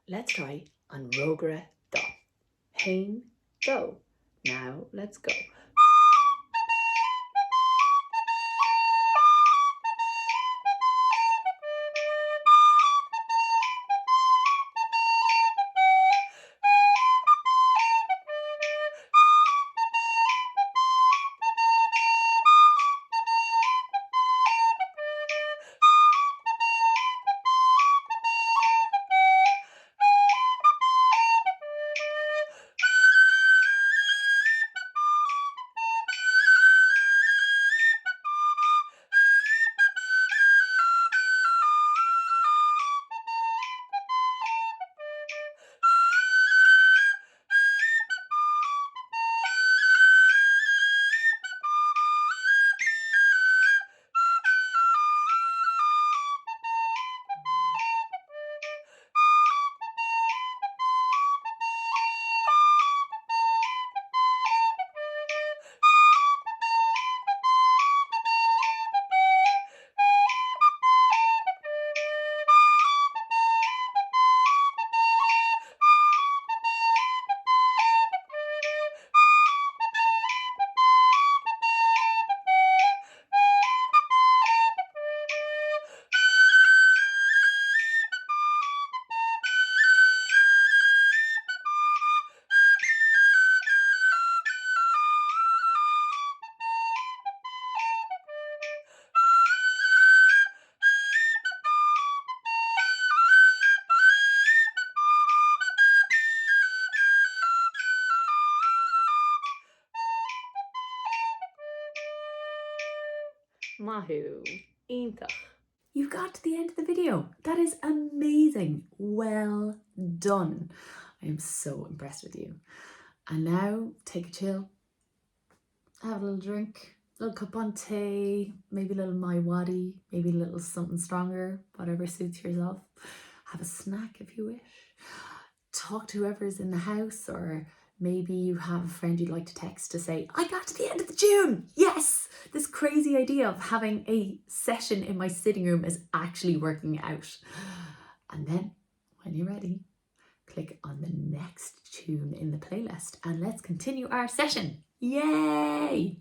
let's try an Rógaire Dubh. Hain, go. Now let's go. Mahu, Intach. You got to the end of the video. That is amazing. Well done. I am so impressed with you. And now take a chill, have a little drink, a little cup on tea, maybe a little my waddy, maybe a little something stronger, whatever suits yourself. Have a snack if you wish. Talk to whoever's in the house, or maybe you have a friend you'd like to text to say, I got to the end of the tune. Yes, this crazy idea of having a session in my sitting room is actually working out. And then when you're ready, click on the next tune in the playlist and let's continue our session. Yay!